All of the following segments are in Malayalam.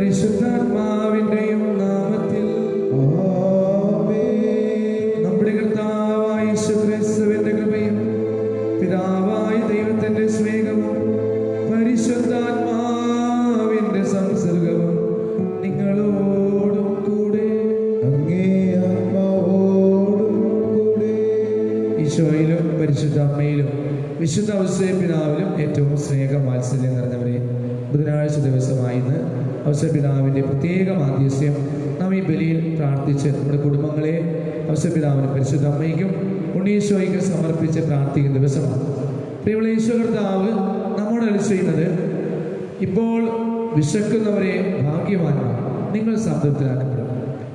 പരിശുദ്ധാത്മാവിന്റെയും നാമത്തിൽ നമ്മുടെ കർത്താവായ യേശുക്രിസ്തുവിന്റെ കൃപയും പിതാവായ ദൈവത്തിന്റെ സ്നേഹവും പരിശുദ്ധാത്മാവിന്റെ സംസർഗവും നിങ്ങളോടും കൂടെ ഈശോയിലും പരിശുദ്ധ അമ്മയിലും വിശുദ്ധ ഔസേപ്പ് പിതാവിലും ഏറ്റവും സ്നേഹവാത്സല്യം നിറഞ്ഞവരെ, ബുധനാഴ്ച ദിവസമായി ഇന്ന് ഔസേപ്പ് പിതാവിൻ്റെ പ്രത്യേക മാധ്യസ്യം നാം ഈ ബലിയിൽ പ്രാർത്ഥിച്ച് നമ്മുടെ കുടുംബങ്ങളെ ഔസേപ്പ് പിതാവിനും പരിശുദ്ധ അമ്മയ്ക്കും ഉണ്ണീശോയ്ക്കും സമർപ്പിച്ച് പ്രാർത്ഥിക്കുന്ന ദിവസമാണ്. പ്രിയമുള്ള ഈശോ കർത്താവ് നമ്മോട് അരുളി ചെയ്യുന്നത്, ഇപ്പോൾ വിശക്കുന്നവരെ ഭാഗ്യവാന്മാർ, നിങ്ങൾ സംതൃപ്തരാക്കപ്പെടും.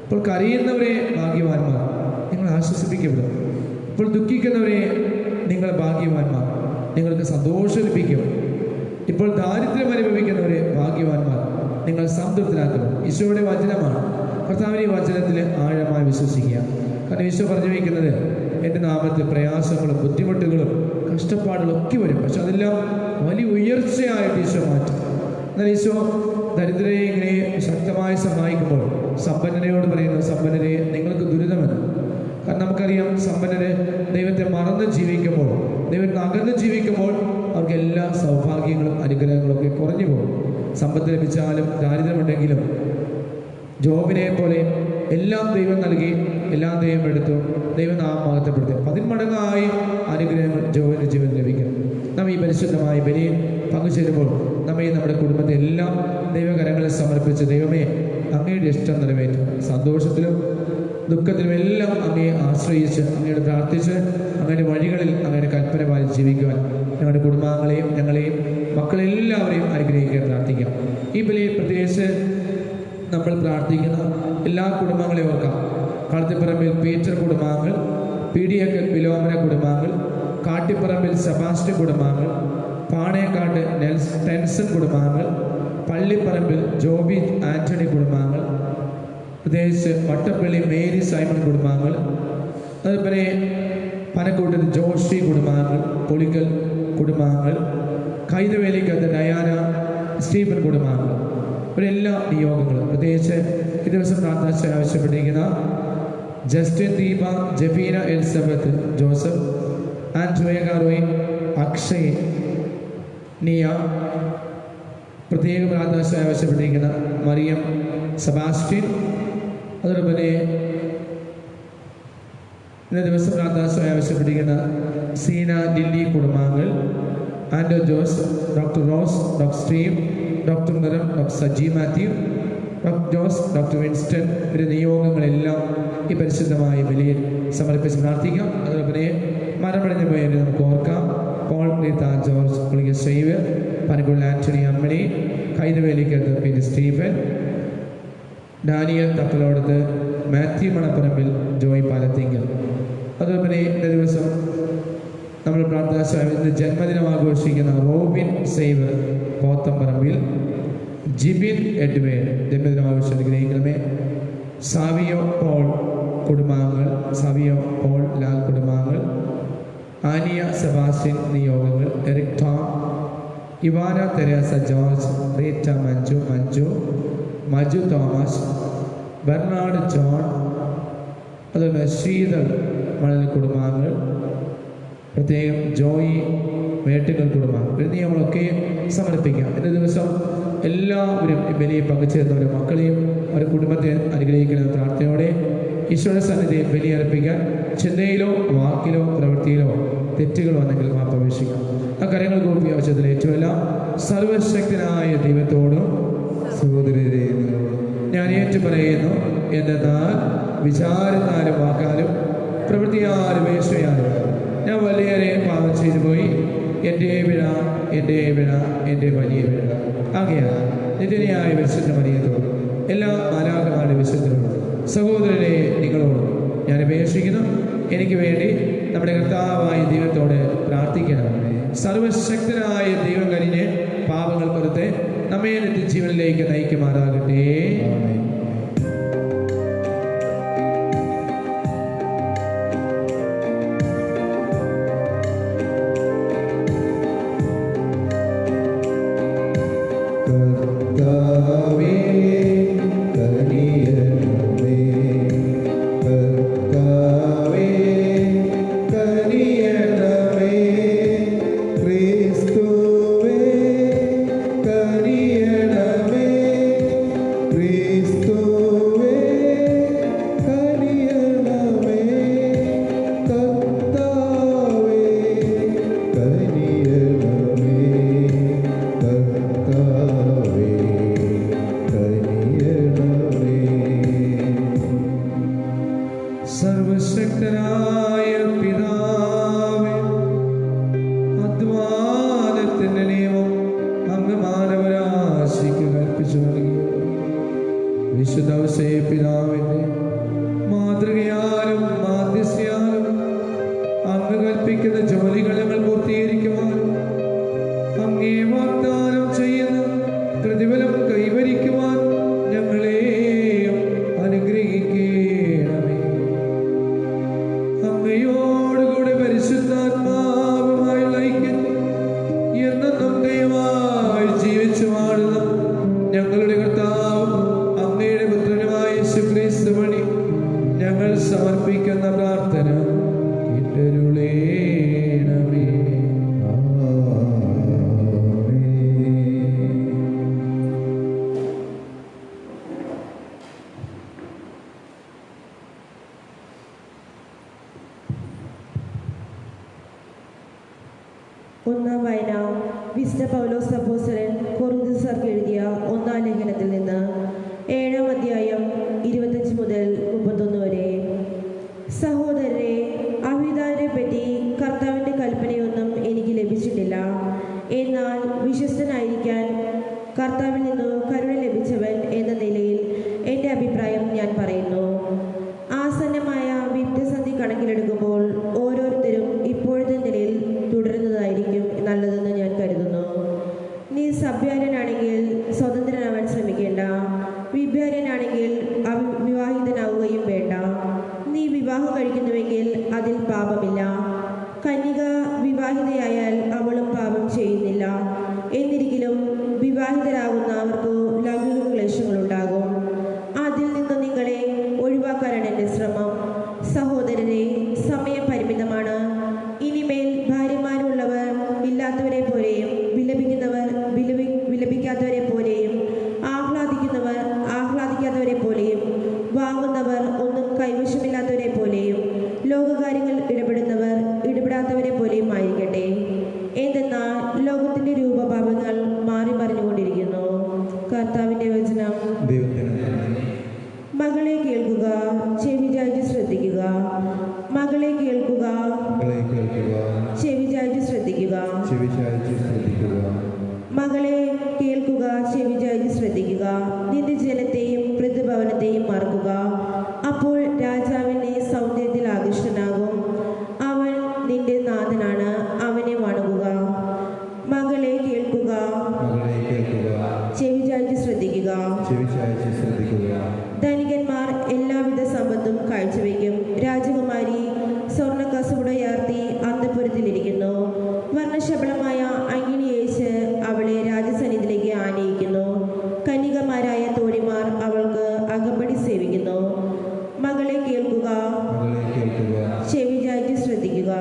ഇപ്പോൾ കരയുന്നവരെ ഭാഗ്യവാന്മാർ, നിങ്ങൾ ആശ്വസിപ്പിക്കപ്പെടും. ഇപ്പോൾ ദുഃഖിക്കുന്നവരെ നിങ്ങൾ ഭാഗ്യവാന്മാർ, നിങ്ങൾക്ക് സന്തോഷം ലഭിക്കും. ഇപ്പോൾ ദാരിദ്ര്യം അനുഭവിക്കുന്നവരെ ഭാഗ്യവാന്മാർ, നിങ്ങൾ സംതൃപ്തരാക്കണം. ഈശോയുടെ വചനമാണ്. കർത്താവിൻ്റെ വചനത്തിൽ ആഴമായി വിശ്വസിക്കുക. കാരണം ഈശോ പറഞ്ഞു വയ്ക്കുന്നത്, എൻ്റെ നാമത്തിൽ പ്രയാസങ്ങളും ബുദ്ധിമുട്ടുകളും കഷ്ടപ്പാടുകളും ഒക്കെ വരും, പക്ഷെ അതെല്ലാം വലിയ ഉയർച്ചയായിട്ട് ഈശോ മാറ്റും. എന്നാൽ ഈശോ ദരിദ്രരെ ഇങ്ങനെ ശക്തമായി സഹായിക്കുമ്പോൾ സമ്പന്നനയോട് പറയുന്നു, സമ്പന്നരെ നിങ്ങൾക്ക് ദുരിതമെന്ന്. കാരണം നമുക്കറിയാം, സമ്പന്നര് ദൈവത്തെ മറന്ന് ജീവിക്കുമ്പോൾ, ദൈവത്തെ അകന്ന് ജീവിക്കുമ്പോൾ അവർക്ക് എല്ലാ സൗഭാഗ്യങ്ങളും അനുഗ്രഹങ്ങളും ഒക്കെ കുറഞ്ഞു പോകും. സമ്പത്ത് ലഭിച്ചാലും ദാരിദ്ര്യമുണ്ടെങ്കിലും ജോബിനെ പോലെ എല്ലാം ദൈവം നൽകി, എല്ലാം ദൈവം എടുത്തു, ദൈവം നാം മഹത്വപ്പെടുത്തി 10 മടങ്ങായി അനുഗ്രഹങ്ങൾ ജോബിൻ്റെ ജീവിതം ലഭിക്കും. നാം ഈ പരിശുദ്ധമായ ബലിയിൽ പങ്കുചേരുമ്പോൾ നമ്മെ നമ്മുടെ കുടുംബത്തെ എല്ലാം ദൈവകരങ്ങളിൽ സമർപ്പിച്ച്, ദൈവമേ അങ്ങയുടെ ഇഷ്ടം നിറവേറ്റും, സന്തോഷത്തിലും ദുഃഖത്തിലും എല്ലാം അങ്ങയെ ആശ്രയിച്ച്, അങ്ങയോട് പ്രാർത്ഥിച്ച്, അങ്ങയുടെ വഴികളിൽ അങ്ങയുടെ കൽപ്പന പാലിച്ച് ജീവിക്കുവാൻ ഞങ്ങളുടെ കുടുംബാംഗങ്ങളെയും ഞങ്ങളെയും മക്കളെല്ലാവരെയും അനുഗ്രഹിക്കാൻ പ്രാർത്ഥിക്കാം. ഈ ബലിയിൽ പ്രത്യേകിച്ച് നമ്മൾ പ്രാർത്ഥിക്കുന്ന എല്ലാ കുടുംബങ്ങളെയും ഓർക്കാം. കളത്തിപ്പറമ്പിൽ പീറ്റർ കുടുംബാംഗങ്ങൾ, പീഡിയക്കൽ വിലോമന കുടുംബാംഗങ്ങൾ, കാട്ടിപ്പറമ്പിൽ സെബാസ്റ്റ്യൻ കുടുംബാംഗങ്ങൾ, പാണേക്കാട് ടെൻസൺ കുടുംബാംഗങ്ങൾ, പള്ളിപ്പറമ്പിൽ ജോബി ആന്റണി കുടുംബാംഗങ്ങൾ, പ്രത്യേകിച്ച് വട്ടപ്പള്ളി മേരി സൈമൺ കുടുംബാംഗങ്ങൾ, അതുപോലെ പനക്കൂട്ടത്തിൽ ജോഷി കുടുംബാംഗങ്ങൾ, പൊളിക്കൽ കുടുംബാംഗങ്ങൾ, കൈതവേലിക്കത്ത് ഡയാന സ്റ്റീഫൻ കുടുംബാംഗങ്ങൾ, ഇവരെല്ലാ നിയോഗങ്ങളും പ്രത്യേകിച്ച് ഈ ദിവസം പ്രാർത്ഥന ആവശ്യപ്പെട്ടിരിക്കുന്ന Justin Deepa, Jafeena Elizabeth Joseph, ആൻഡ്രോയ റോയ്, അക്ഷയ്, നിയ, പ്രത്യേക പ്രാർത്ഥന ആവശ്യപ്പെട്ടിരിക്കുന്ന മറിയം സെബാസ്റ്റ്യൻ, അതോടൊപ്പം ഇന്ന ദിവസം പ്രാർത്ഥന ആവശ്യപ്പെട്ടിരിക്കുന്ന സീന ലില്ലി കുടുംബാംഗങ്ങൾ, ആൻഡോ Jose, doctor Rose, doctor Steve, doctor നിറം, doctor Saji Mathew, doctor Jose, doctor Winston, ഇവരുടെ നിയോഗങ്ങളെല്ലാം ഈ പരിശുദ്ധമായ ബലിയിൽ സമർപ്പിച്ച് പ്രാർത്ഥിക്കാം. അതോടൊപ്പം മരണമടഞ്ഞ പേര് നമുക്ക് ഓർക്കാം. പോൾ റീത്ത ജോർജ്, പുളിക സേവ്യർ, പനക്കുള്ള ആന്റണി അമ്മണി, കൈതവേലിക്കത്ത് പിന്നെ Stephen, Daniel Thappalodath, Mathew Manapparambil, Joy Palathinkal. അതുപോലെ ഇന്ന ദിവസം നമ്മൾ പ്രാർത്ഥന ജന്മദിനം ആഘോഷിക്കുന്ന Robin Xavier Pothamparambil, Jibin Edwin ജന്മദിനം ആഘോഷിക്കണമേ. സാവിയോ പോൾ കുടുംബാംഗങ്ങൾ, സാവിയോ പോൾ ലാൽ കുടുംബാംഗങ്ങൾ, ആനിയ സെബാസ്റ്റ്യൻ നിയോഗങ്ങൾ, Eric Tom, Ivana Teresa George, Rita Manju, Maju Thomas, Bernard John, അതുപോലെ ശ്രീധർ മണൽ കുടുംബാംഗങ്ങൾ, പ്രത്യേകം ജോയി വേട്ടുകൾ കുടുംബാംഗങ്ങൾ, എന്നീ നമ്മളൊക്കെ സമർപ്പിക്കാം. ഇന്ന ദിവസം എല്ലാവരും ബലിയെ പങ്കുചേർന്നവരും മക്കളെയും അവരുടെ കുടുംബത്തെ അനുഗ്രഹിക്കുന്ന പ്രാർത്ഥനയോടെ ഈശോയുടെ സന്നിധിയിൽ ബലിയർപ്പിക്കാൻ ചിന്തയിലോ വാക്കിലോ പ്രവൃത്തിയിലോ തെറ്റുകൾ വന്നെങ്കിൽ മാപ്പപേക്ഷിക്കാം. ആ കാര്യങ്ങൾ കൂടി ആവശ്യത്തിൽ ഏറ്റവുമല്ല സർവശക്തനായ ദൈവത്തോടും സഹോദരരെ ഞാൻ ഏറ്റുപറയുന്നു, എന്നാൽ വിചാരത്താലും വാക്കാലും പ്രവൃത്തിയാലും വേഷയാലും ഞാൻ വലിയേറെ പാപം ചെയ്തു പോയി. എൻ്റെ പിഴ, എൻ്റെ വലിയ പിഴ. ആകയാൽ നിത്യനായ വിശുദ്ധ മറിയത്തോടും എല്ലാ മാലാഖമാരുടെ വിശുദ്ധരോടും സഹോദരരെ നിങ്ങളോടും ഞാൻ അപേക്ഷിക്കുന്നു, എനിക്ക് വേണ്ടി നമ്മുടെ കർത്താവായ ദൈവത്തോട് പ്രാർത്ഥിക്കണം. സർവശക്തനായ ദൈവം കഴിഞ്ഞ് പാപങ്ങൾ പുറത്ത് നമ്മെ നിത്യജീവനിലേക്ക് നയിക്കുമാറാകട്ടെ. കർത്താവേ വിശുദ്ധ ഔസേപ്പിതാവിന്റെ മാതൃകയാലും മാധ്യസ്ഥയാലും അങ്ങ് കൽപ്പിക്കുന്ന ജോലികൾ ഞങ്ങൾ പൂർത്തീകരിക്കുവാനും അങ്ങേ വാഗ്ദാനം ചെയ്യുന്ന പ്രതിഫലം കൈവരിക്കുവാൻ ഞങ്ങളെയും അനുഗ്രഹിക്കണമേ. അങ്ങയോടുകൂടെ പരിശുദ്ധാത്മാവുമായുള്ള ഐക്യം എന്നും ദൈവമായി ജീവിച്ചു വാഴുന്ന ഞങ്ങളുടെ കർത്താവും അങ്ങയുടെ പുത്രനുമായ യേശുക്രിസ്തു വഴി ഞങ്ങൾ സമർപ്പിക്കുന്ന പ്രാർത്ഥന കേട്ടരുളേണമേ. ഒന്നാം വായന വിശുദ്ധ പൗലോസ് അപ്പോസ്തലൻ കൊറിന്ത്യർക്ക് എഴുതിയ ഒന്നാം ലേഖനത്തിൽ നിന്ന് 7-ാം അധ്യായം 25 മുതൽ 31 വരെ. സഹോദരരെ, അവിഹിതരെ പറ്റി കർത്താവിൻ്റെ കൽപ്പനയൊന്നും എനിക്ക് ലഭിച്ചിട്ടില്ല. എന്നാൽ വിശ്വസ്തനായിരിക്കാൻ കർത്താവിൽ നിന്ന് കരുണ ലഭിച്ചവൻ എന്ന നിലയിൽ എൻ്റെ അഭിപ്രായം ഞാൻ പറയുന്നു. ആസന്നമായ വിപ്തസന്ധി കണക്കിലെടുക്കുമ്പോൾ ഓരോരുത്തരും ഇപ്പോഴത്തെ നിലയിൽ തുടരുന്നതായിരിക്കും നല്ലതെന്ന് ഞാൻ കരുതുന്നു. നീ സഭ്യാരനാണെങ്കിൽ സ്വതന്ത്രനാവാൻ ശ്രമിക്കേണ്ട. വിഭ്യാരനാണെങ്കിൽ വിവാഹിതനാവുകയും വേണ്ട. നീ വിവാഹം കഴിക്കുന്നുവെങ്കിൽ അതിൽ പാപമില്ല. കന്യക വിവാഹിതയായാൽ അവളും പാപം ചെയ്യുന്നില്ല. എന്നിരിക്കലും വിവാഹിതരാകുന്നവർക്ക് ലൈംഗിക ക്ലേശങ്ങളുണ്ടാകും. അതിൽ നിന്ന് നിങ്ങളെ ഒഴിവാക്കാനാണ് എൻ്റെ ശ്രമം. സഹോദരരെ, സമയം പരിമിതമാണ്. ഇനിമേൽ ഭാര്യമാരുള്ളവർ ഇല്ലാത്തവരെ പോലെയും വിലപിക്കാത്തവരെ പോലെയും ആഹ്ലാദിക്കുന്നവർ ആഹ്ലാദിക്കാത്തവരെ പോലെയും വാങ്ങുന്നവർ ഒന്നും കൈവശമില്ലാത്തവരെ പോലെയും ലോകകാര്യങ്ങൾ ഇടപെടുന്നവർ ഇടപെടാത്തവരെ പോലെയും ആയിരിക്കട്ടെ. എന്തെന്നാൽ ലോകത്തിൻ്റെ രൂപഭാവങ്ങൾ മാറി മറിഞ്ഞുകൊണ്ടിരിക്കുന്നു. കർത്താവിൻ്റെ വചനം. മകളെ കേൾക്കുക, ചെവി ചായ്ച്ച് ശ്രദ്ധിക്കുക. മകളെ കേൾക്കുക, ചെവി ചായ്ച്ച് ശ്രദ്ധിക്കുക. മകളെ കേൾക്കുക, ചെവി ചായ്ച്ച് ശ്രദ്ധിക്കുക. നിന്റെ ജനത്തെയും പ്രതിഭവനത്തെയും മറക്കുക. അപ്പോൾ രാജാവിൻ്റെ സൗന്ദര്യത്തിൽ ആകൃഷ്ടനാകും. അവൻ നിന്റെ നാഥനാണ്, അവനെ വണങ്ങുക. മകളെ കേൾക്കുക, ചെവി ചായ്ച്ച് ശ്രദ്ധിക്കുക. ധനികന്മാർ എല്ലാവിധ സമ്പത്തും കാഴ്ചവെക്കും. രാജകുമാരി സ്വർണ്ണക്കസുടയാർത്തി അന്തഃപുരത്തിലിരിക്കുന്നു. വർണ്ണശബളമായ അങ്കിണിയേച്ച് അവളെ രാജസന്നിധിയിലേക്ക് ആനയിക്കുന്നു. കന്യകമാരായ തോഴിമാർ അവൾക്ക് അകമ്പടി സേവിക്കുന്നു. മകളെ കേൾക്കുക, ചെവി ചായ്ച്ച് ശ്രദ്ധിക്കുക.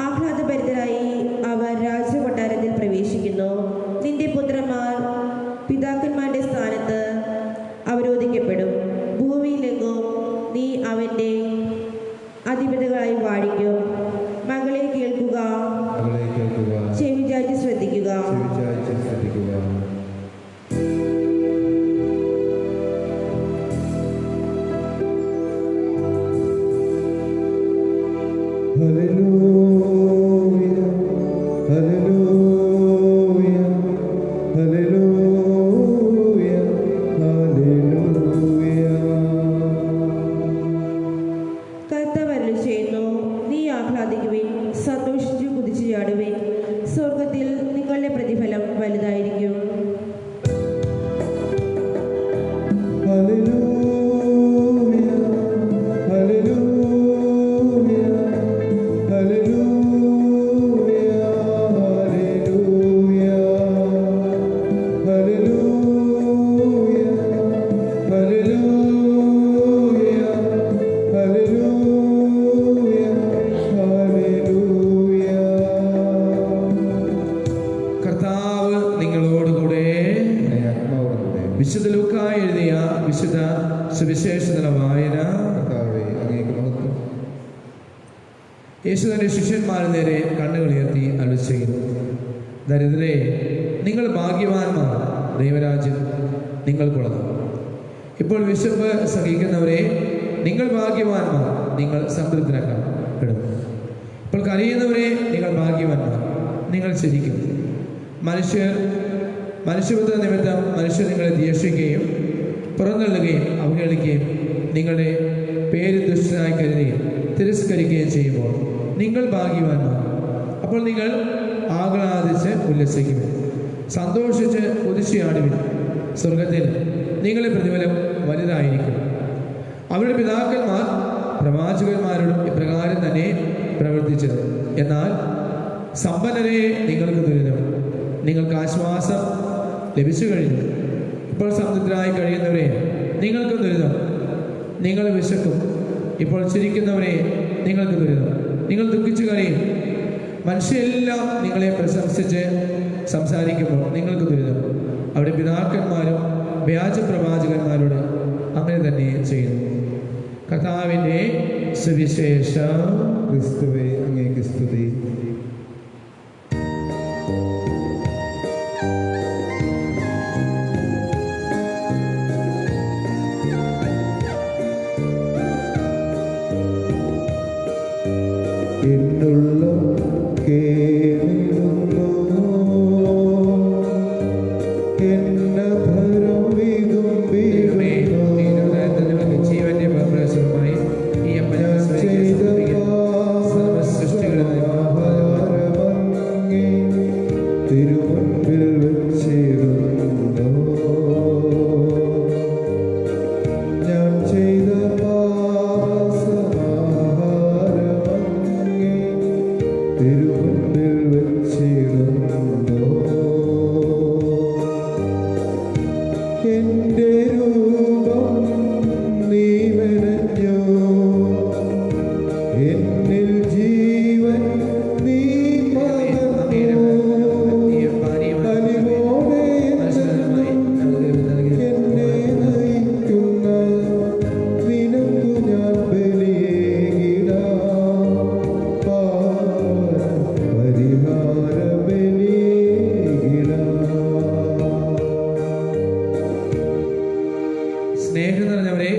ആഹ്ലാദഭരിതരായി അവർ രാജകൊട്ടാരത്തിൽ പ്രവേശിക്കുന്നു. നിന്റെ പുത്രന്മാർ പിതാക്കന്മാരുടെ സ്ഥാനത്ത് അവരോധിക്കപ്പെടും. ഭൂമിയിലെങ്ങും നീ അവൻ്റെ അധിപതികളായി വാഴിക്കും. മകളെ കേൾക്കുക, ചെവി ചായ്ച്ച് ശ്രദ്ധിക്കുക. സന്തോഷിച്ചു കുതിച്ചു ചാടുവിൻ. സ്വർഗത്തിൽ നിങ്ങളുടെ പ്രതിഫലം വലുതായിരിക്കും. വിശുദ്ധ ലൂക്കാ എഴുതിയ വിശുദ്ധ സുവിശേഷത്തിലെ വായന. യേശു തന്റെ ശിഷ്യന്മാരുടെ നേരെ കണ്ണുകളുയർത്തി അരുളിച്ചെയ്യുന്നു: ദരിദ്രരെ, നിങ്ങൾ ഭാഗ്യവാന്മാർ, ദൈവരാജ്യം നിങ്ങൾക്കുള്ളത്. ഇപ്പോൾ വിശപ്പ് സഹിക്കുന്നവരെ, നിങ്ങൾ ഭാഗ്യവാന്മാർ, നിങ്ങൾ സംതൃപ്തരാക്കപ്പെടും. ഇപ്പോൾ കരയുന്നവരെ, നിങ്ങൾ ഭാഗ്യവാന്മാർ, നിങ്ങൾ ചിരിക്കും. മനുഷ്യർ മനുഷ്യപുത്ര നിമിത്തം മനുഷ്യർ നിങ്ങളെ ദ്വേഷിക്കുകയും പുറന്തള്ളുകയും അവഹേളിക്കുകയും നിങ്ങളുടെ പേര് ദുഷ്ടനായി കരുതുകയും തിരസ്കരിക്കുകയും ചെയ്യുമ്പോൾ നിങ്ങൾ ഭാഗ്യവാന്മാർ. അപ്പോൾ നിങ്ങൾ ആഹ്ലാദിച്ച് ഉല്ലസിക്കുവിൻ, സന്തോഷിച്ച് കുതിച്ചുചാടുവിൻ. സ്വർഗത്തിൽ നിങ്ങളുടെ പ്രതിഫലം വലുതായിരിക്കും. അവരുടെ പിതാക്കന്മാർ പ്രവാചകന്മാരോടും ഇപ്രകാരം തന്നെ പ്രവർത്തിച്ചത്. എന്നാൽ സമ്പന്നരെ നിങ്ങൾക്ക് ദുരിതം, നിങ്ങൾക്ക് ആശ്വാസം ലഭിച്ചു കഴിഞ്ഞു. ഇപ്പോൾ സംതൃപ്തരായി കഴിയുന്നവരെ നിങ്ങൾക്ക് ദുരിതം, നിങ്ങൾ വിശക്കും. ഇപ്പോൾ ചിരിക്കുന്നവരെ നിങ്ങൾക്ക് ദുരിതം, നിങ്ങൾ ദുഃഖിച്ചു കഴിയും. മനുഷ്യരെല്ലാം നിങ്ങളെ പ്രശംസിച്ച് സംസാരിക്കുമ്പോൾ നിങ്ങൾക്ക് ദുരിതം. അവിടെ പിതാക്കന്മാരും വ്യാജ പ്രവാചകന്മാരോട് അങ്ങനെ തന്നെ ചെയ്യുന്നു. കർത്താവിൻ്റെ സുവിശേഷം. ക്രിസ്തുവേ, അങ്ങേക്ക് സ്തുതി. എന്നുള്ളം കേടുന്നു എന്നധരം വിതുമ്പിടുന്നു. ജീവന്റെ പ്രവേശനമായി ഈ ആഹാരമങ്ങേ തിരുമുൻപിൽ വെച്ചിടുന്നു. ഞാൻ ചെയ്ത പാപസമാഹാരമങ്ങേ തിരുമുൻപിൽ വെച്ചിടുന്നു. എന്റെ രൂപം നീ മെനഞ്ഞു, എന്നിൽ ജീവൻ നീ പകർന്നു. അലിവോടെ എന്നെ നയിക്കുന്ന നിനക്കു ഞാൻ ബലിയേകിടാം. പരിഹാര ബലിയേകിടാം. സ്നേഹം നിറഞ്ഞവരെ,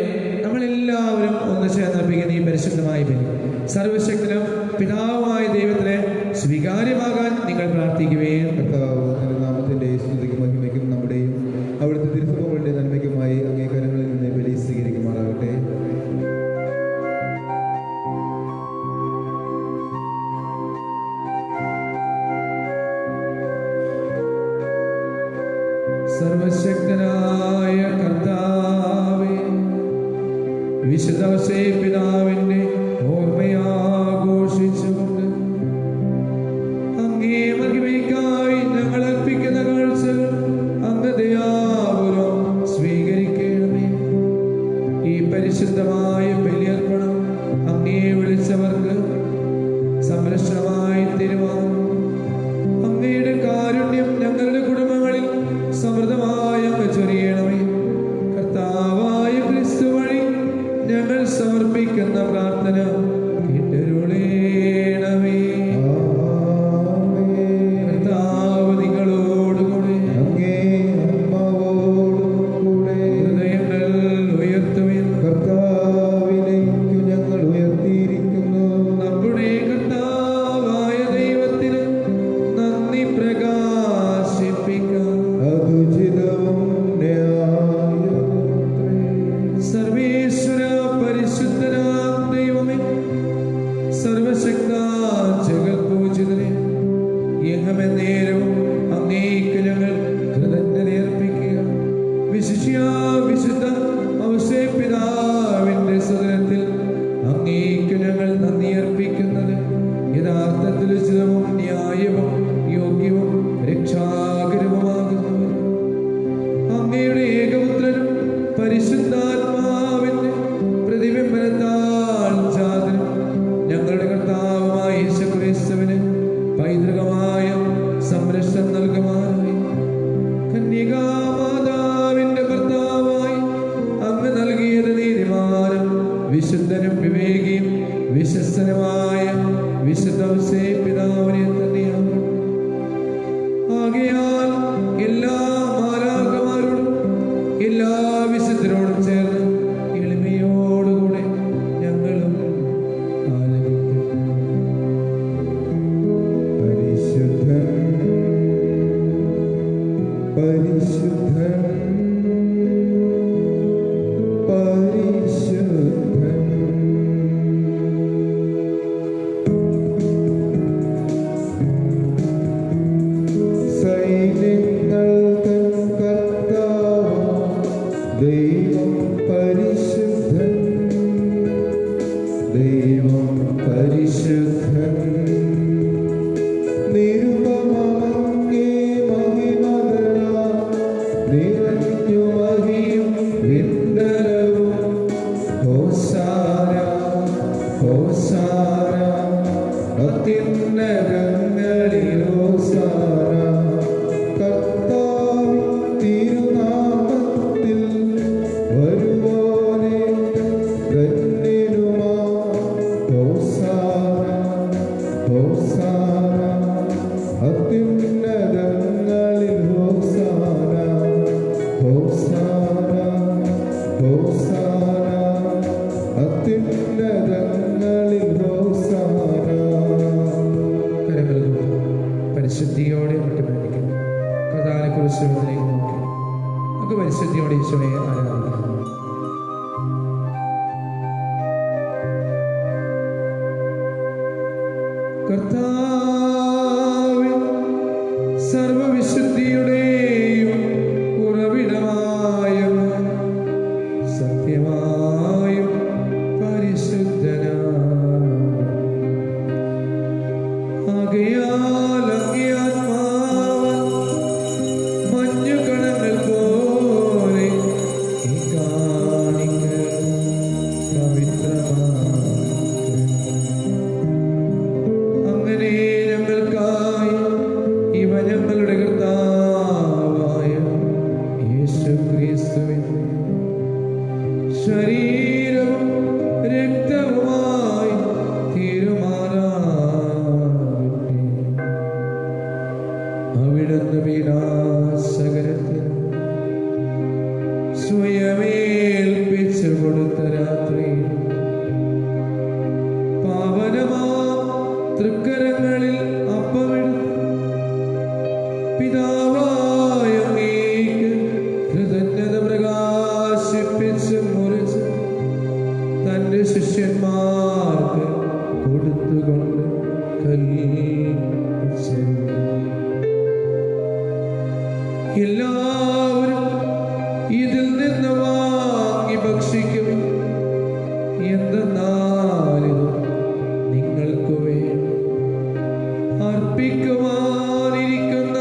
നമ്മളെല്ലാവരും ഒന്ന് ചേർന്നർപ്പിക്കുന്ന ഈ പരിശുദ്ധമായ ബലി സർവശക്തനും പിതാവുമായ ദൈവത്തിന് സ്വീകാര്യമാകാൻ നിങ്ങൾ പ്രാർത്ഥിക്കുകയും കർത്താവ് തന്റെ നാമത്തിന്റെ സ്തുതിക്കും മഹിമയ്ക്കും നമ്മുടെയും അവിടുത്തെ തിരുസഭകളുടെ നന്മയ്ക്കുമായി അങ്ങേ കരങ്ങളിൽ നിന്ന് ബലി സ്വീകരിക്കുമാറാകട്ടെ. സർവശക്തനായ കർത്താവേ, വിശുദ്ധ പിതാവിന്റെ ഓർമ്മയാഘോഷിച്ചുകൊണ്ട് അങ്ങേ മഹിമയ്ക്കായി ഞങ്ങൾ അർപ്പിക്കുന്ന കാഴ്ചകൾ അങ്ങ് ദയാപൂർവം സ്വീകരിക്കണമേ. ഈ പരിശുദ്ധമായ ബലിയർപ്പണം അങ്ങേ വിളിച്ചവർക്ക് സംരക്ഷണമായി തരുവാൻ അങ്ങയുടെ കാരുണ്യം ഞങ്ങളുടെ കുടുംബങ്ങളിൽ സമൃദ്ധമായി അങ്ങ് ചൊരിയണമേ. കർത്താവായ ക്രിസ്തു വഴി ഞങ്ങൾ സമർപ്പിക്കുന്ന പ്രാർത്ഥന കേട്ടരുളേണമേ. കർത്താവ് നിങ്ങളോടുകൂടെ അങ്ങേ ആത്മാവോടും കൂടെ ഹൃദയങ്ങൾ ഉയർത്തുവിൻ. കർത്താവിലേക്കു ഞങ്ങൾ ഉയർത്തിയിരിക്കുന്നു. നമ്മുടെ കർത്താവായ ദൈവത്തിന് നന്ദി പ്രകാശിപ്പിക്കാം. അതുചിതവും ന്യായമത്രേ. സർവേശ്വര പരിശുദ്ധനാം ദൈവമേ, സർവശക്ത ജഗത്പൂജിതനെ, യഹമെന്നേരവും അങ്ങേക്ക് ഞങ്ങൾ കൃതജ്ഞതയർപ്പിക്കുക. വിശിഷ്യ വിശുദ്ധ ഔസേപ്പിതാവിന്റെ സദനത്തിൽ അങ്ങേക്ക് ഞങ്ങൾ നന്ദി അർപ്പിക്കുന്നത് യഥാർത്ഥത്തിൽ ഉചിതവും ന്യായവും യോഗ്യവും രക്ഷാകരവുമാകുന്നു. അങ്ങയുടെ ഏകപുത്രനും പരിശുദ്ധാത്മാവിന്റെ പ്രതിബിംബനത്താൽ ജാതനും ഞങ്ങളുടെ കർത്താവുമായ യേശുക്രിസ്തുവിന് പൈതൃകമായ സംരക്ഷണം നൽകുമാറായി. കന്യകാമാതാവിന്റെ ഭർത്താവായി പരിശുദ്ധൻ പരിശുദ്ധൻ സൈന്യങ്ങൾ തൻ കർത്താവ് ദൈവം പരിശുദ്ധൻ ദൈവം പരിശുദ്ധൻ നിരുപമങ്ങേ മഹിമകളാൽ നിറഞ്ഞു മഹിയും വിണ്ടലവും ഹോസാന ഹോസാന അത്യുന്നതങ്ങളിൽ ഹോസാന കർത്താവിൻ തിരുനാമത്തിൽ വരുവോനെ ധന്യനുമാ ഹോസാന ഹോസാന അത്യുന്നതങ്ങളിൽ ഹോസാന ഹോസാന ഹോസാന അത്യുന്നതങ്ങളിൽ ഹോസാന. കരങ്ങൾ പരിശുദ്ധിയോടെ മറ്റുപ്രവർത്തിക്കുന്നു. പ്രധാന കുരിശുവിലേക്ക് നോക്കി നമുക്ക് പരിശുദ്ധിയോടെ ഈശോയെ ആരാധിക്കാം. കർത്താവേ, സർവവിശുദ്ധിയുടെയും ഉറവിടമായ സത്യമായും പരിശുദ്ധനാണ്. ആകയാൽ അങ്ങേ ആത്മാവ് മഞ്ഞുകണങ്ങൾ പോലെ ഈ കാണികൾ പവിത്രമാക്കണമേ. അങ്ങനെ ഞങ്ങൾക്കായി ഇവ ഞങ്ങളുടെ കർത്താവായ യേശുക്രിസ്തുവിന്റെ ശരീരവും രക്തവുമായി തീരുമാറാകട്ടെ. അവിടുന്ന് പീഡാസകരത്തിൽ സ്വയമേൽപ്പിച്ചു കൊടുത്ത രാത്രി പാവനമാ തൃക്കരങ്ങളിൽ അപ്പമെടുത്ത് പിതാവായ അങ്ങേക്ക് കൃതജ്ഞത പ്രകാശിപ്പിച്ച് മുറിച്ച് തന്റെ ശിഷ്യന്മാർക്ക് കൊടുത്തുകൊണ്ട് കൽപ്പിച്ചു. എല്ലാവരും ഇതിൽ നിന്ന് വാങ്ങി ഭക്ഷിക്കും. എന്തെന്നാലിത് നിങ്ങൾക്ക് വേണ്ടി അർപ്പിക്കുവാനിരിക്കുന്ന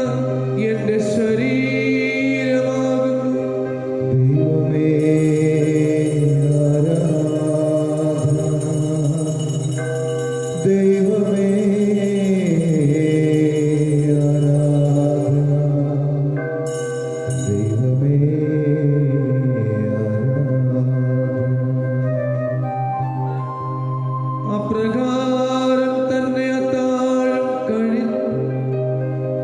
എന്റെ ശരീരമാകുന്നു. ദൈവമേ ആരാധന ദൈവമേ ആരാധന ദൈവമേ ആരാധന. അപ്രകാരം തന്നെ അത്താഴം കഴിഞ്ഞ്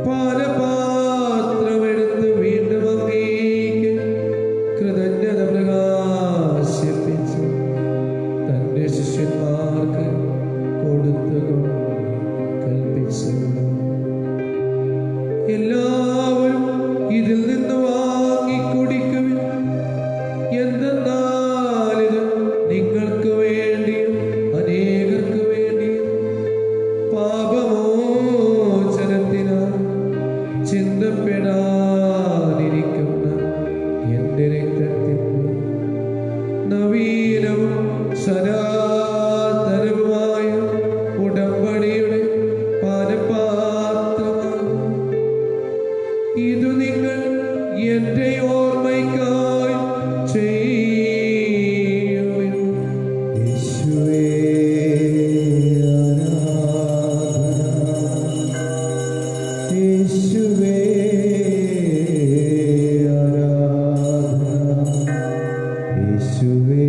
പാനപാത്രമെടുത്ത് വീണ്ടും അങ്ങേക്ക് കൃതജ്ഞത പ്രകാശിപ്പിച്ചു തന്റെ ശിഷ്യന്മാർക്ക് കൊടുത്തുകൊണ്ട് കൽപ്പിച്ചു. എല്ലാവരും ഇതിൽ നിന്ന് വാങ്ങി കുടിക്കുവിൻ. എന്തെന്നാലിത് നിങ്ങൾക്ക് വേണ്ടിയും അനേകർക്ക് വേണ്ടിയും പാപമോചനത്തിനാൽ ചിന്തപ്പെടാതിരിക്കുന്ന എന്റെ രക്തത്തിന്റെ നവീനവും സനാതനവുമായ ഉടമ്പടിയുടെ പാനപാത്രമാണ്. ഇതു നിങ്ങൾ എന്റെ ഓർമ്മയ്ക്കായി ചെയ്യുവിൻ. യേശുവേ ആരാധന യേശുവേ ആരാധന യേശുവേ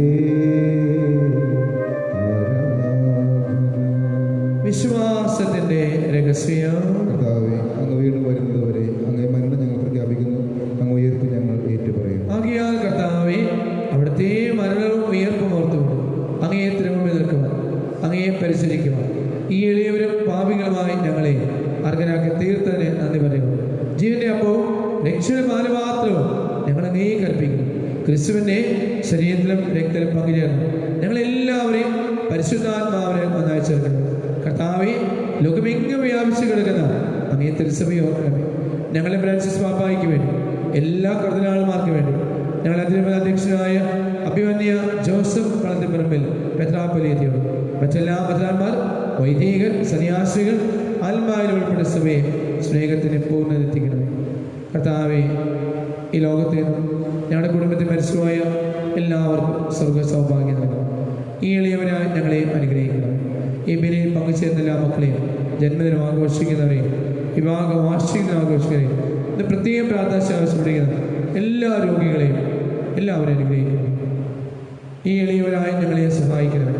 ആരാധന. വിശ്വാസത്തിന്റെ രഹസ്യം. കർത്താവേ, അങ്ങ് വീണ്ടും വരുന്നതുവരെ അങ്ങേ മരണം ഞങ്ങൾ പ്രഖ്യാപിക്കുന്നു. അങ്ങ് ഉയർപ്പ് ഞങ്ങൾ ഏറ്റുപറയുന്നു. ആകയാൽ കർത്താവേ, അവിടുത്തെ മരണവും ഉയർപ്പും ഓർത്തുകൊണ്ട് അങ്ങയെ തിരുമുമ്പിൽ നിൽക്കുവാൻ, അങ്ങയെ പരിചരിക്കുവാൻ, ഈ എളിയവരും പാപികളുമായി ഞങ്ങളെ അർഹനാക്കി തീർത്തതിന് നന്ദി പറയുന്നു. ജീവന്റെ അപ്പവും രക്ഷയുടെ പാനപാത്രവും ഞങ്ങൾ അങ്ങേ കൽപ്പിക്കുന്നു. ക്രിസ്തുവിൻ്റെ ശരീരത്തിലും രക്തത്തിലും പങ്കുചേർന്നു ഞങ്ങളെല്ലാവരെയും പരിശുദ്ധാത്മാവിനെ ഒന്നായി ചേർക്കുന്നു. കർത്താവെ, ലോകമെങ്ങും വ്യാപിച്ചു കിടക്കുന്ന അങ്ങേ തിരുസഭയെ ഓർക്കണമേ. ഞങ്ങളുടെ ഫ്രാൻസിസ് പാപ്പായ്ക്ക് വേണ്ടി, എല്ലാ കർദിനാൾമാർക്ക് വേണ്ടി, ഞങ്ങളുടെ അതിരൂപത അധ്യക്ഷനായ അഭിമന്യ ജോസഫ് കളത്തിപ്പറമ്പിൽ പെത്രാപ്പൊലിയത്തിയോട് മറ്റെല്ലാ ഭദ്രാന്മാർ, വൈദികർ, സന്യാസികൾ, ആത്മാവിൽ ഉൾപ്പെട്ട സഭയെ സ്നേഹത്തിന് പൂർണ്ണതെത്തിക്കണമേ. കർത്താവെ, ഈ ലോകത്തിൽ നിന്നും ഞങ്ങളുടെ കുടുംബത്തിൽ മരിച്ചുപോയ എല്ലാവർക്കും സ്വർഗ സൗഭാഗ്യം നൽകണം. ഈ എളിയവരായി ഞങ്ങളെയും അനുഗ്രഹിക്കണം. ഈ ബലിയിൽ പങ്കുചേർന്ന എല്ലാ മക്കളെയും, ജന്മദിനം ആഘോഷിക്കുന്നവരെയും, വിവാഹ വാർഷികം ആഘോഷിക്കുന്നവരെയും, ഇന്ന് പ്രത്യേകം പ്രാർത്ഥന ആവശ്യപ്പെട്ടിരിക്കുന്ന എല്ലാ രോഗികളെയും എല്ലാവരെയും അനുഗ്രഹിക്കണം. ഈ എളിയവരായി ഞങ്ങളെ സഹായിക്കണം.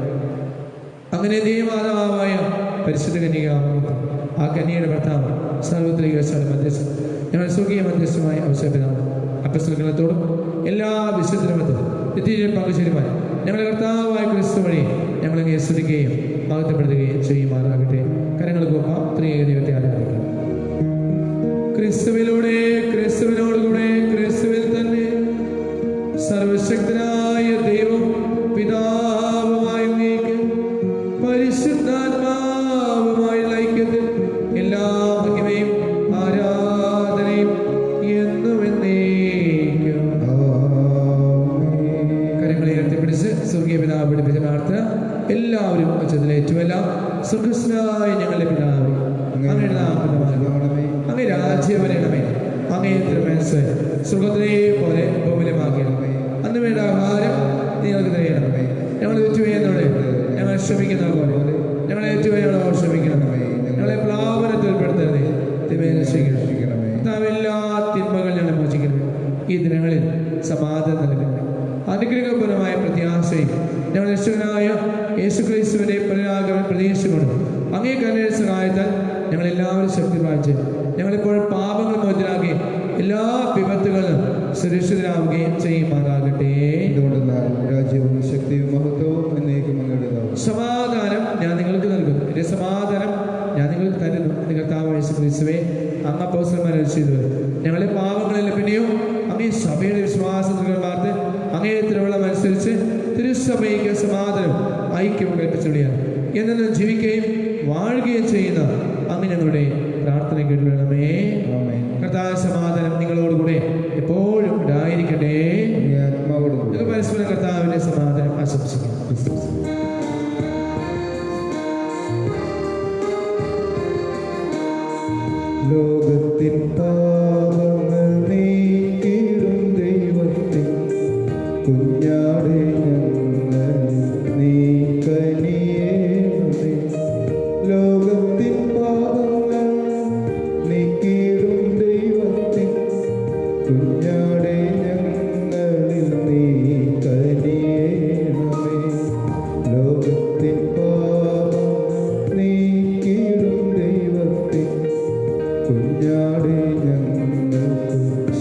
അങ്ങനെ ദൈവമാതാവായ പരിശുദ്ധ കന്യകാവുന്നു ആ കന്യയുടെ ഭർത്താവ് സർവ്വത്രിക മധ്യസ്ഥ ഞങ്ങൾ സ്വർഗീയ മധ്യസ്ഥമായ അവസരത്തിനാണ് അപ്പസ്തലത്തോടും എല്ലാ വിശുദ്ധമത്തും നിത്യജീവൻ പങ്കുചേരുവാൻ ഞങ്ങളുടെ കർത്താവായ ക്രിസ്തു വഴി ഞങ്ങളെ സ്തുതിക്കുകയും മഹത്വപ്പെടുത്തുകയും ചെയ്യുമാറാകട്ടെ. കരങ്ങൾ പോകാം. ത്രിയേക ദൈവത്തെ ആരാധിക്കാം. ക്രിസ്തുവിലൂടെ, ക്രിസ്തുവിനോടുകൂടെ, ക്രിസ്തുവിൽ തന്നെ സർവശക്തനായ ദൈവം പിതാവുമായി നീക്ക് പരിശുദ്ധാത്മാവുമായി ഐക്യത്തിൽ എല്ലാ മഹിമയും ആരാധനയും എന്നും എന്നേക്കും. കരങ്ങളെ ഉയർത്തിപ്പിടിച്ച് സ്വർഗീയ പിതാവ് പഠിപ്പിച്ച പ്രാർത്ഥന എല്ലാവരും വച്ചതിലേറ്റുമല്ല. സ്വർഗസ്നായ ഞങ്ങളുടെ പിതാവേ, അങ്ങയുടെ നാമമാകണമേ, അങ്ങേ രാജ്യം വരണമേ, അങ്ങേ തിരുമനസ്സ് സ്വർഗത്തിലെ പോലെ ഭൂമിയിലുമാകണമേ. അന്ന് വേണ്ട ആഹാരം നിങ്ങൾക്ക് തരയണമേ. ഞങ്ങൾ ഏറ്റുപോയെന്നോടെ ഞങ്ങൾ ക്ഷമിക്കുന്ന പോലെ ഞങ്ങളെ ഏറ്റുപോയോടെ ക്ഷമിക്കണമേ. ഞങ്ങളെ പ്ലാവനത്തിൽ ഉൾപ്പെടുത്തരുതേ, രക്ഷിക്കണമേ. എല്ലാ തിന്മകൾ ഞങ്ങളെ മോചിക്കണമേ. ഈ ദിനങ്ങളിൽ സമാധാനം നൽകണമേ. അനുഗ്രഹപരമായ പ്രത്യാശയും ഞങ്ങൾ രക്ഷകനായ യേശുക്രിസ്തുവിന്റെ പുനരാഗമനം പ്രതീക്ഷിച്ചുകൊണ്ട് അങ്ങേ കരുണയുടെ സഹായത്താൽ ഞങ്ങളെല്ലാവരും ശക്തി പ്രാപിച്ച് ഞങ്ങളിപ്പോഴും പാപങ്ങൾ മോചനാക്കി എല്ലാ വിപത്തുകളും സുരക്ഷിതരാവുകയും ചെയ്യുമാറാകട്ടെ. രാജ്യവും ശക്തിയും മഹത്വവും എന്നേക്കും അങ്ങയുടേതാകും. സമാധാനം ഞാൻ നിങ്ങൾക്ക് നൽകുന്നു, എന്റെ സമാധാനം ഞാൻ നിങ്ങൾക്ക് തരുന്നു. കർത്താവായ യേശുക്രിസ്തുവേ, അങ്ങ് അപ്പോസ്തലന്മാരെ ചെയ്തു ഞങ്ങളെ പാപങ്ങളിൽ പിന്നെയോ അങ്ങേ സഭയുടെ വിശ്വാസത്തിൽ പാർത്ത് അങ്ങേ തിരുവള്ളം അനുസരിച്ച് തിരുസഭയ്ക്ക് സമാധാനം ഐക്യം കൽപ്പിച്ചുകൊള്ളിയാണ് എന്നു ജീവിക്കുകയും വാഴുകയും ചെയ്യുന്ന അങ്ങ് ഞങ്ങളുടെ പ്രാർത്ഥന കേട്ടുവേണമേ. കർത്താവ് സമാധാനം നിങ്ങളോടുകൂടെ എപ്പോഴും ഉണ്ടായിരിക്കട്ടെ. ഞങ്ങൾ പരസ്പരം കർത്താവിന്റെ സമാധാനം ആശംസിക്കും. ലോകത്തിൻ പാപങ്ങൾ നീക്കിടും ദൈവത്തിൻ കുഞ്ഞാടേ ഞങ്ങൾ നീ കനിയേണമേ. ലോകത്തിൻ പാപങ്ങൾ നീക്കിടും ദൈവത്തിൻ കുഞ്ഞാടേ ഞങ്ങളിൽ നീ കനിയേണമേ. ലോകത്തിൻ പാപങ്ങൾ നീക്കിടും ദൈവത്തിൻ കുഞ്ഞാടേ ഞങ്ങൾക്ക്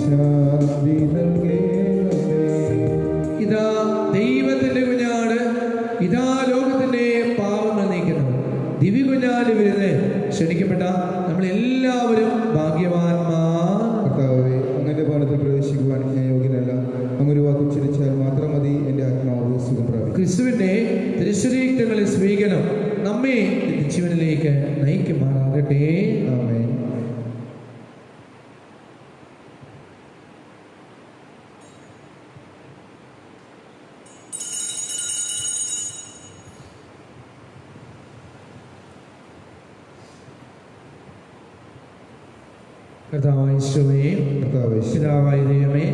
ശാന്തി നൽകേണമേ. ഇതാ ദൈവത്തിന്റെ കുഞ്ഞാട്, ഇതാ ലോകത്തിന്റെ പാപങ്ങൾ നീക്കുന്നു. ദിവ്യ കുഞ്ഞാട് വിരുന്ന് ക്ഷണിക്കപ്പെട്ട നമ്മളെല്ലാവരും ഭാഗ്യവാന്മാർ. കർത്താവേ, അങ്ങയുടെ ഭവനത്തിൽ പ്രവേശിക്കുവാൻ ഞാൻ യോഗ്യനല്ല. അങ്ങൊരു വാക്ക് ഉച്ചരിച്ചാൽ മാത്രം മതി, എൻ്റെ ആത്മാവ് സുഖം പ്രാപിക്കും. ക്രിസ്തുവിന്റെ തിരുശരീരങ്ങളെ സ്വീകരണം നമ്മെ ജീവനിലേക്ക് നയിക്കുമാറാകട്ടെ. ആമേൻ. കർത്താവായ യേശുവേ, പിതാവായ ദൈവമേ,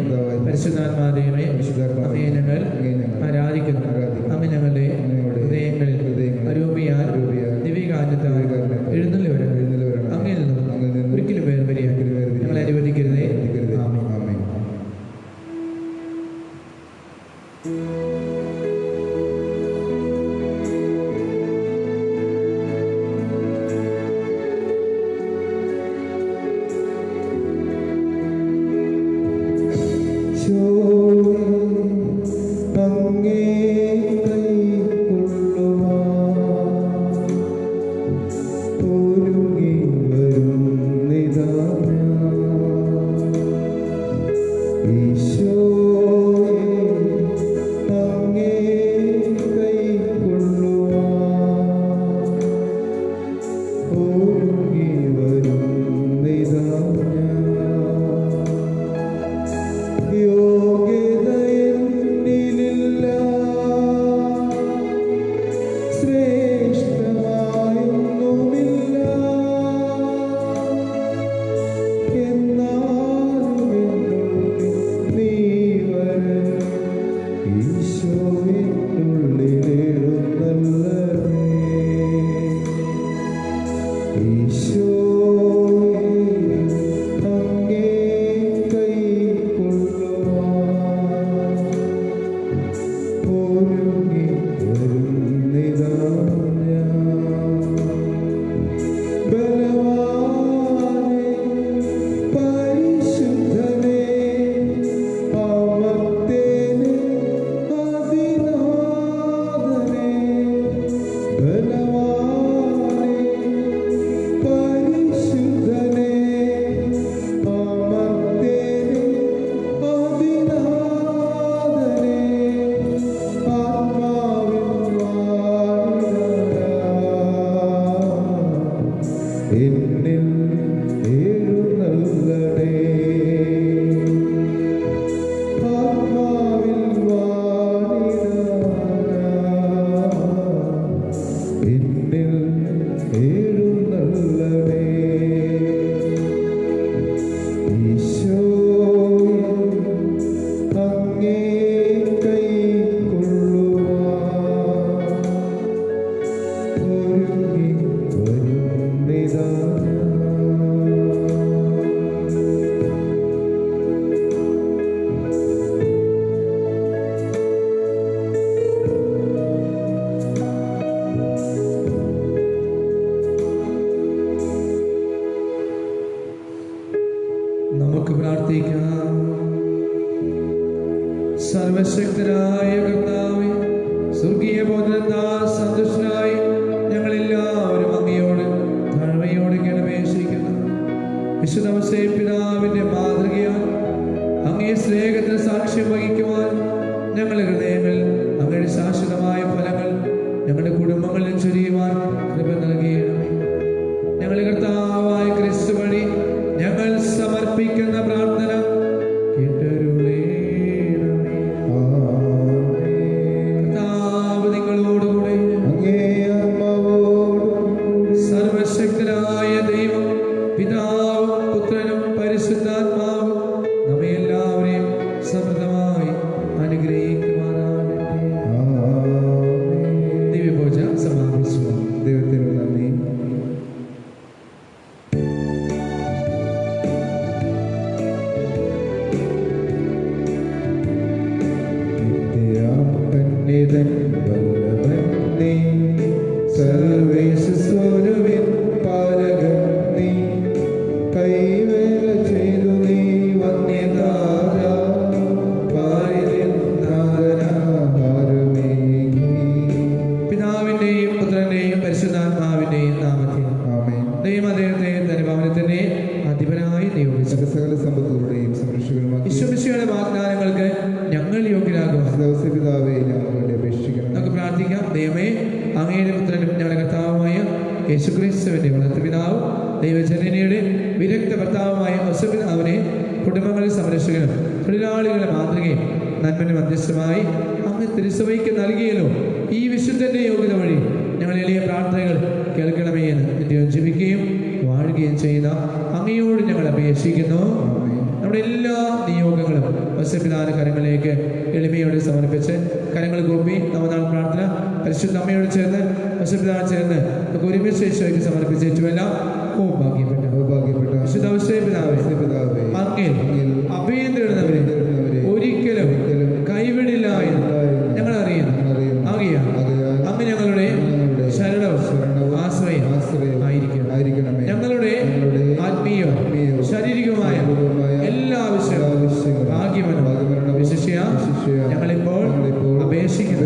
പരിശുദ്ധാത്മാ ദൈവമേ, അങ്ങയെ ഞങ്ങൾ ആരാധിക്കുന്നു. അങ്ങ് ഞങ്ങളുടെ ഹൃദയങ്ങളിൽ അരൂപിയാൽ ദിവ്യകാന്യത്താൽ എഴുന്നള്ളി വരണം. അങ്ങയിൽ നിന്നും ഒരിക്കലും വേർപിരിയാൻ ഞങ്ങളെ അനുവദിക്കരുതേ. ആമേൻ. അങ്ങേ കൈക്കൊള്ളുവാൻ നമുക്ക് പ്രാർത്ഥിക്കാം. സർവശക്തനായ കർത്താവേ, സ്വർഗീയ ബോധനത്താൽ സന്തുഷ്ടനായി ഞങ്ങളെല്ലാവരും അങ്ങയോട് താഴ്മയോട് കേണപേക്ഷിക്കുന്നു. വിശുദ്ധ പിതാവിന്റെ മാതൃകയാൽ അങ്ങേ സ്നേഹത്തിന് സാക്ഷ്യം വഹിക്കുവാൻ ഞങ്ങളുടെ ഹൃദയങ്ങളിൽ അങ്ങയുടെ ശാശ്വതമായ ഫലങ്ങൾ ഞങ്ങളുടെ കുടുംബങ്ങളിൽ ചൊരിയുവാൻ കൃപ നൽകിയണമേ. ഞങ്ങളുടെ കർത്താവായ ക്രിസ്തു വഴി ഞങ്ങൾ സമർപ്പിക്കുന്ന പ്രാർത്ഥന കേട്ടരുളേണമേ. കർത്താവ് നിങ്ങളോടുകൂടെ, സർവശക്തനായ ദൈവം പിതാവും പുത്രനും പരിശുദ്ധാത്മാവും നമ്മെ എല്ലാവരെയും സമൃദ്ധമായി അനുഗ്രഹിക്കുമാറാകട്ടെ. ദിവ്യപൂജ സമാപിച്ചു. ദൈവത്തിന് നന്ദി. നിത്യകന്യകൻ വല്ലഭൻ നീ, സർവേശ്വരൻ പാലകൻ നീ, കൈവേല ചെയ്തു നീ വന്യതാര, പാരിതിൻ നാദനാഹാരമേകി. പിതാവിന്റെയും പുത്രന്റെയും പരിശുദ്ധാത്മാവിന്റെയും നാമത്തിൽ ആമേൻ. ദൈവം അദ്ദേഹത്തെ തന്റെ ഭവനത്തിന്റെ അധിപനായി നിയോഗിച്ചു. സകല സമ്പത്തുകളുടെയും സംരക്ഷകനുമാക്കി ഈശോമിശിഹായുടെ വാഗ്ദാനങ്ങൾക്ക് ഞങ്ങൾ യോഗ്യരാകുവാൻ പിതാവേ ഞങ്ങൾക്ക് വേണ്ടി അപേക്ഷിക്കണം. നമുക്ക് പ്രാർത്ഥിക്കാം. ദൈവമേ, അങ്ങയുടെ പുത്രനും ഞങ്ങളുടെ കർത്താവുമായ യേശുക്രിസ്തുവിന്റെ വളർത്തുപിതാവും ദൈവജനനിയുടെ വിരക്ത ഭർത്താവുമായ ഔസപിതാവിനെ കുടുംബങ്ങളിൽ സംരക്ഷകനും തൊഴിലാളികളുടെ മാതൃകയും നന്മന് മധ്യസ്ഥമായി അങ്ങ് തിരുസഭയ്ക്ക് നൽകിയല്ലോ. ഈ വിശുദ്ധന്റെ യോഗ്യത വഴി ഞങ്ങൾ എളിയ പ്രാർത്ഥനകൾ കേൾക്കണമേ എന്ന് നിത്യം ജപിക്കുകയും വാഴുകയും ചെയ്യുന്ന അങ്ങയോട് ഞങ്ങൾ അപേക്ഷിക്കുന്നു. നമ്മുടെ എല്ലാ നിയോഗങ്ങളും ഔസപിതാവിന്റെ കരങ്ങളിലേക്ക് എളിമയോടെ സമർപ്പിച്ച് കരങ്ങൾ കൂപ്പി നവനാൾ പ്രാർത്ഥന പരിശുദ്ധ അമ്മയോട് ചേർന്ന് ഔസപിതാവ് ചേർന്ന് നമുക്ക് ഒരുമിച്ച് ഈശോയ്ക്ക് സമർപ്പിച്ച് ഏറ്റുമെല്ലാം ഭാഗ്യപ്പെട്ട വിശുദ്ധ ഔസപിതാവേ, അങ്ങേ അഭയം തേടുന്നവരെ ഒരിക്കലും കൈവിടില്ല എന്ന് ഞങ്ങൾ അറിയുന്നു. ആകയാൽ അങ്ങ് ഞങ്ങളുടെ ശരണവും ആശ്രയം ആയിരിക്കണം. ഞങ്ങളുടെ ആത്മീയവും ശാരീരികവുമായ എല്ലാ ആവശ്യവും ഭാഗ്യമനും വിശിഷ്യ ഞങ്ങളിപ്പോൾ അപേക്ഷിക്കുന്ന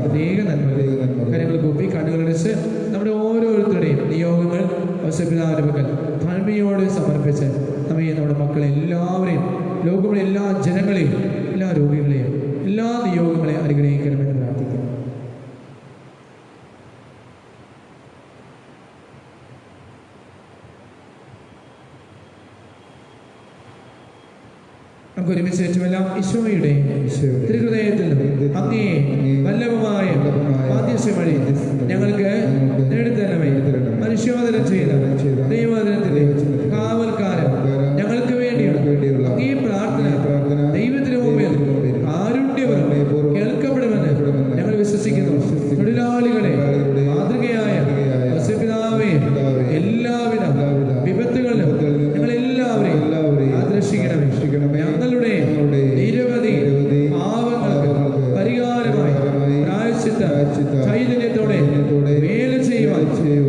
പ്രത്യേക നന്മകൾ കരങ്ങൾ കൂപ്പി കണ്ണുകളടച്ച് നമ്മുടെ ഓരോരുത്തരുടെയും നിയോഗങ്ങൾ ഔസപിതാവിന്റെ പക്കൽ താഴ്മയോട് സമർപ്പിച്ച് നമ്മെ നമ്മുടെ മക്കളെ എല്ലാവരെയും ലോകത്തിലെ എല്ലാ ജനങ്ങളെയും എല്ലാ രോഗികളെയും എല്ലാ നിയോഗങ്ങളെയും അനുഗ്രഹിക്കണമെന്ന് പ്രാർത്ഥിക്കുന്നു. നമുക്ക് ഒരുമിച്ച് ഏറ്റുമെല്ലാം ഈശോയുടെ തിരുഹൃദയത്തിൽ അങ്ങേ വല്ലഭമായ മാധ്യസ്ഥം വഴി ഞങ്ങൾക്ക് നേടിത്തരണമേ. മനുഷ്യോദരം ചെയ്ത ദൈവോദരത്തിന്റെ കാവൽക്കാരൻ ഞങ്ങൾക്ക് വേണ്ടിയുള്ള ഈ പ്രാർത്ഥന ദൈവത്തിന് മുമ്പിൽ കാരുണ്യപൂർവ്വം കേൾക്കപ്പെടുമെന്ന് ഞങ്ങൾ വിശ്വസിക്കുന്നു. തൊഴിലാളികളെ മാതൃകയായ ഔസപിതാവേ, എല്ലാവിധ വിപത്തുകളിലും ഞങ്ങളെല്ലാവരെയും ആദർശിക്കണമേ. ഞങ്ങളുടെ നിരവധി പാവങ്ങൾക്ക് പരിഹാരമായി പ്രായശ്ചിത്ത ചൈതന്യത്തോടെ വേല ചെയ്യുവാൻ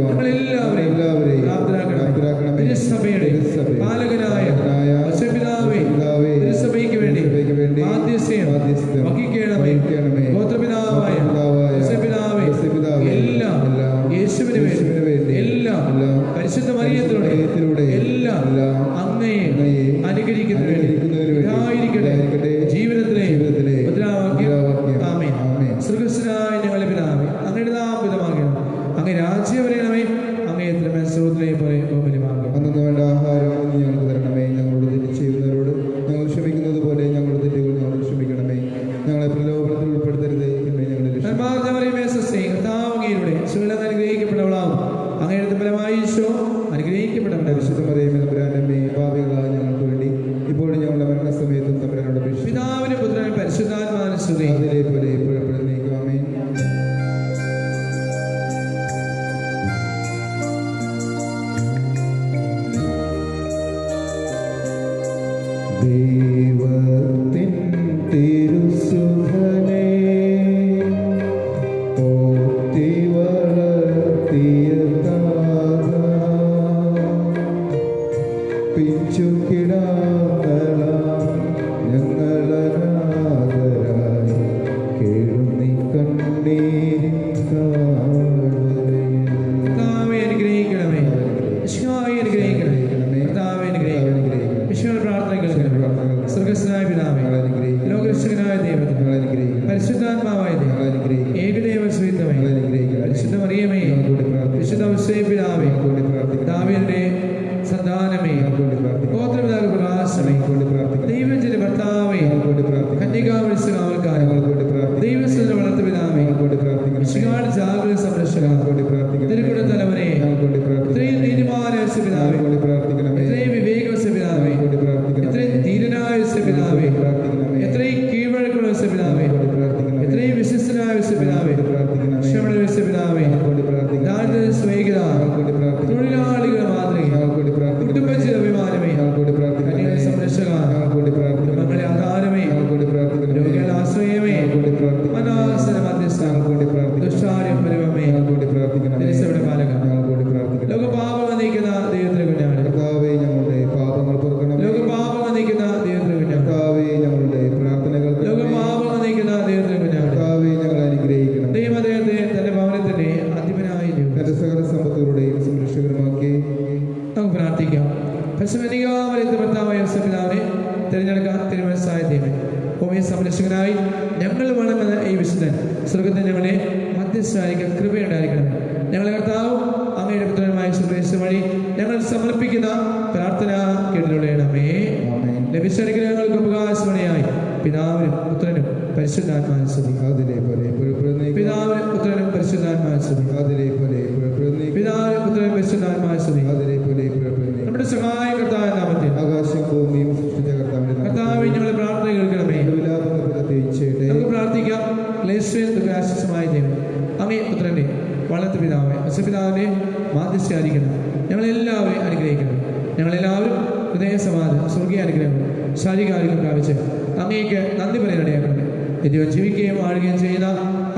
ഞങ്ങളെല്ലാവരെയും പ്രാപ്തരാക്കണം. തിരുസഭയുടെ പാലകനായ ഔസപിതാവേ, തിരുസഭയ്ക്ക് വേണ്ടി മാധ്യസ്ഥ്യം വഹിക്കണമേ. ഗോത്രപിതാവായ ഔസപിതാവേ, എല്ലാം യേശുവിന് വേണ്ടി എല്ലാം പരിശുദ്ധ മറിയത്തിലൂടെ എല്ലാം അങ്ങയെ അനുകരിക്കുന്നതിന് വേണ്ടി ഇതായിരിക്കട്ടെ ജീവിതത്തിലെ മുദ്രാവാക്യം. ആമേൻ. ശ്രീകൃഷ്ണനായ ഞങ്ങളുടെ പിതാവേ, അങ്ങയുടെ നാമം അങ്ങേ രാജ്യം വരണമേ. അങ്ങയെ തിരുമനസ്സുകളെ പോലെ ഭൂമിയിലുമാകണം. അന്നു വേണ്ട ആഹാരം ഞങ്ങൾക്ക് തരണമേ. ഞങ്ങളോട് തെറ്റ് ചെയ്യുന്നവരോട് ഞങ്ങൾ ക്ഷമിക്കുന്നത് പോലെ ഞങ്ങളുടെ തെറ്റുകൾ ഞങ്ങളോട് ക്ഷമിക്കണമേ. ഞങ്ങളെ പ്രലോഭനത്തിൽ ഉൾപ്പെടുത്തരുതേ. അനുഗ്രഹിക്കപ്പെട്ടവളാവും അങ്ങയുടെ ഫലമായി ഈശോ അനുഗ്രഹിക്കപ്പെട്ടവളുടെ വിശുദ്ധ മറിയമേ തമ്പുരാന്റമ്മേ, പാപികളായ ഞങ്ങൾക്ക് വേണ്ടി ഇപ്പോഴും ഞങ്ങളുടെ മരണസമയത്തും തമ്പുരാനോട് അപേക്ഷിക്കുന്നു. പിതാവിനും പുത്രനും പരിശുദ്ധാത്മാവിനും സ്തുതി. അതിലെ പോലെ എപ്പോഴും നീക്കും. ആമേൻ. ദൈവത്തിൻ തിരുസുധനേ, പോറ്റി വളർത്തിയ താതാ, ഞങ്ങളനാഥരായി കേഴുന്നി കണ്ണീരിൻ താഴ്വരയിൽ. കർത്താവേ അനുഗ്രഹിക്കണമേ, ഈശോയെ അനുഗ്രഹിക്കണമേ, കർത്താവേ അനുഗ്രഹിക്കണമേ, ഈശോയുടെ പ്രാർത്ഥന കേൾക്കണമേ. സ്വർഗ്ഗസ്ഥനായ പിതാവേ, ലോകരക്ഷകനായ ദൈവമേ, പരിശുദ്ധാത്മാവായ ദൈവമേ, ഏകദൈവ സ്വീതമേ, പരിശുദ്ധ മറിയമേ, വിശുദ്ധ ഔസേപ്പ് പിതാവേ, ദാവീദിന്റെ സന്താനമേ, ഗോത്രപിതാവ് പ്രകാശമേ, ദൈവത്തിന്റെ ഭർത്താവേ, കന്യകാവത്സകാവൽക്കാരൻ, ദൈവസ്ഥന്റെ വളർത്തു പിതാവേ, വിശുദ്ധിയുടെ ജാഗ്രത സംരക്ഷക, തിരുക്കുട തലവനെ, ഇത്രയും നീതിമാനായ പിതാവേ, ഇത്രയും വിവേകവശ പിതാവേ, ഇത്രയും ധീരനായ പിതാവേ, എത്രയും കീഴ്വഴക്കുള്ള പിതാവേ, എത്രയും വിശ്വസ്തനായ പിതാവേ, ക്ഷമയുടെ പിതാവേ, ദാരിദ്ര്യ സ്നേഹിത, തൊഴിലാളികളുടെ മാതൃക, കുടുംബജീവ അഭിമാനമേ, കന്യക സംരക്ഷക, കുടുംബങ്ങളെ ആധാരമേ, രോഗികളുടെ ആശ്രയമേ, അനാസന മധ്യസ്ഥ, ദുഷ്ടാര്യം പരിമമേ, ദേശയുടെ പാലക, ലോകപാപങ്ങൾ നീക്കുന്ന ദൈവത്തിന്റെ കുഞ്ഞാണ്, പാപങ്ങൾ പൊറുക്കണം. ലോകപാപങ്ങൾ നീക്കുന്ന ദൈവത്തിന്റെ കുഞ്ഞാണ്, ഞങ്ങളുടെ പ്രാർത്ഥനകൾ ലോകപാപങ്ങൾ നീക്കുന്ന ദൈവത്തിന്റെ കുഞ്ഞാണ്, ഞങ്ങൾ അനുഗ്രഹിക്കണം. ദൈവം അദ്ദേഹത്തെ തന്റെ ഭവനത്തിന്റെ അധിപനായി തന്റെ സകല സമ്പത്തുകളുടെയും സംരക്ഷകരുമാക്കി നമുക്ക് പ്രാർത്ഥിക്കാം. പരിശുദ്ധ ഭർത്താവായ പിതാവിനെ തിരഞ്ഞെടുക്കാൻ തിരുമനസ്സായ ദൈവം, ഭൂമിയെ സംരക്ഷകനായി ഞങ്ങൾ വണങ്ങുന്ന ഈ വിശുദ്ധൻ സ്വർഗത്തിൽ ഞങ്ങളെ മധ്യസ്ഥായിരിക്കാൻ കൃപയുണ്ടായിരിക്കണം. ഞങ്ങളെ കർത്താവ് അങ്ങയുടെ പുത്രനുമായ സുപ്രേഷ വഴി ഞങ്ങൾ സമർപ്പിക്കുന്ന പ്രാർത്ഥന കേട്ടിട്ടുള്ളണമേ. ലഭിച്ച അനുഗ്രഹങ്ങൾക്ക് അവകാശമണിയായി പിതാവിനും പുത്രനും പരിശുദ്ധാത്മാവിനും സ്തുതി. പിതാവിനും പുത്രനും പരിശുദ്ധാത്മാവിനും സ്തുതി. പിതാവിനും പുത്രനും പരിശുദ്ധാത്മാവിനും സ്തുതി. നമ്മുടെ സഹായകർത്താവിന്റെ നാമത്തിൽ ആകാശം ഭൂമിയും സൃഷ്ടിച്ച കർത്താവേ ഞങ്ങളുടെ പ്രാർത്ഥന കേൾക്കണമേ. നമുക്ക് പ്രാർത്ഥിക്കാം. ക്ലേശമായ ദൈവം, അങ്ങേ പുത്രന്റെ വളർത്തു പിതാവേ, അസപിതാവിനെ മാധ്യസ്ഥയായിരിക്കണം. ഞങ്ങളെല്ലാവരെയും അനുഗ്രഹിക്കണം. ഞങ്ങളെല്ലാവരും ഹൃദയ സമാധാനം, സ്വർഗീയ അനുഗ്രഹങ്ങൾ, ശാരീരികാരോഗ്യം പ്രാപിച്ച് അങ്ങേക്ക് നന്ദി പറയാനിടയാക്കണം. ദൈവം ജീവിക്കുകയും വാഴുകയും ചെയ്യുന്ന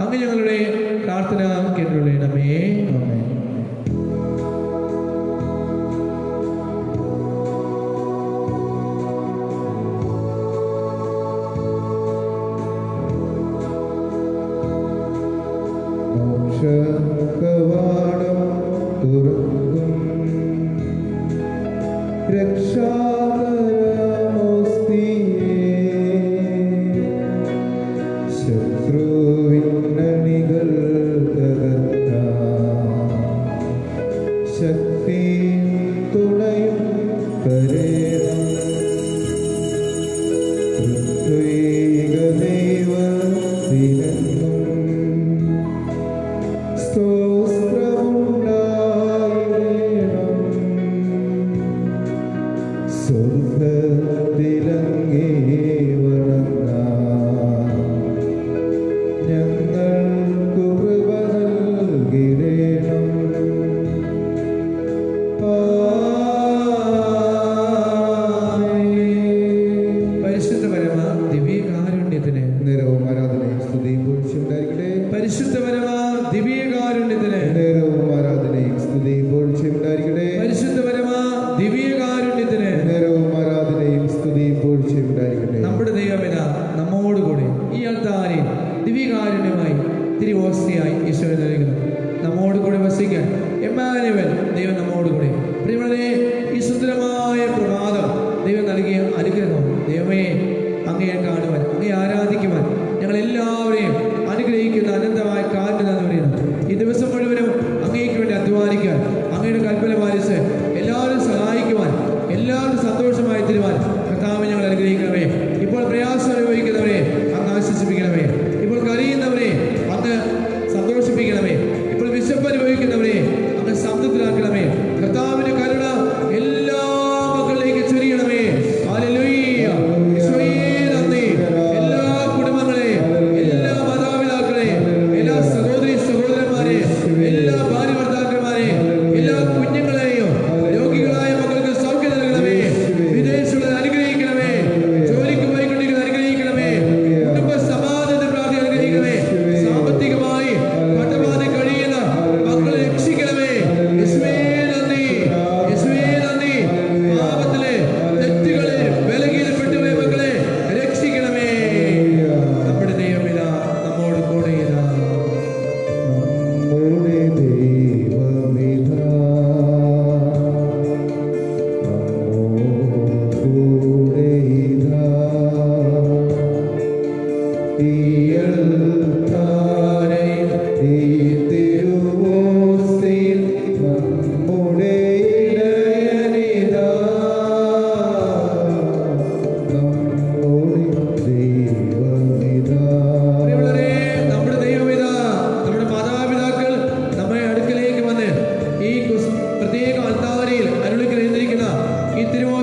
അങ്ങ് ഞങ്ങളുടെ പ്രാർത്ഥന കേട്ടിട്ടുള്ളണമേ. കവാടം തുറക്കും രക്ഷാകരമോസ്തിയേ, ശത്രുവിന്നണികൾ തകർക്കാൻ ശക്തിയും തുണയും കരേണം. ഋത്വിക ദൈവത്തിനെന്നും സ്തോത്രമുണ്ടായിടേണം. സ്വർഗ്ഗത്തിലങ്ങേ വണങ്ങാൻ ഞങ്ങൾക്കു കൃപ നൽകിടേണം. പരിശുദ്ധ പരമ ദിവ്യകാരുണ്യത്തിന് നേരവും ആരാധനയും സ്തുതിയും പുകഴ്ചയുണ്ടായിരിക്കട്ടെ. പരിശുദ്ധ പരമ ദിവ്യകാരുണ്യത്തിന് നേരവും ആരാധനയും സ്തുതിയും പുകഴ്ചയുണ്ടായിരിക്കട്ടെ. പരിശുദ്ധ പരമ ദിവ്യകാരുണ്യത്തിന് നേരവും ആരാധനയും സ്തുതിയും പുകഴ്ചയുണ്ടായിരിക്കട്ടെ. നമ്മുടെ ദൈവമിത നമ്മോടുകൂടെ ഈ അൾത്താരിൽ ദിവ്യകാരുണ്യമായി തിരുവോസ്തിയായി ഈശോയെ നൽകുന്നു. നമ്മോട് കൂടെ വസിക്കാൻ എമ്മാനുവൽ ദൈവം നമ്മോടുകൂടെ. പ്രിയമുള്ളവരെ, ഈ സുന്ദരമായ പ്രഭാതം ദൈവം നൽകിയ അനുഗ്രഹം. ദൈവമേ, അങ്ങയെ കാണുവാൻ, അങ്ങയെ ആരാധിക്കുവാൻ ഞങ്ങളെല്ലാവരെയും അനുഗ്രഹിക്കുന്ന അനന്തമായ കാര്യം എന്ന് പറയുന്നു. ഈ ദിവസം മുഴുവനും അങ്ങേക്ക് വേണ്ടി അധ്വാനിക്കാൻ, അങ്ങയുടെ കൽപ്പന പാലിച്ച് എല്ലാവരും സഹായിക്കുവാൻ, എല്ലാവരും സന്തോഷമായി തരുവാൻ കർത്താവേ ഞങ്ങൾ അനുഗ്രഹിക്കണമേ. ഇപ്പോൾ പ്രയാസം അനുഭവിക്കുന്നവരെ അങ്ങ് ആശ്വസിപ്പിക്കണമേ. ഇപ്പോൾ കരയുന്നവരെ അങ്ങ് സന്തോഷിപ്പിക്കണമേ. ഇപ്പോൾ വിശപ്പ് അനുഭവിക്കുന്നവരെ അങ്ങ് സംതൃപ്തരാക്കണമേ. കർത്താവിന്റെ കരുണ എല്ലാ മക്കളിലേക്ക് ചൊരിയണമേ. ഹല്ലേലൂയ. ഈശോയേ നന്ദി. എല്ലാ കുടുംബങ്ങളെ, എല്ലാ മാതാപിതാക്കളെ, എല്ലാ സഹോദരി സഹോദരന്മാരെ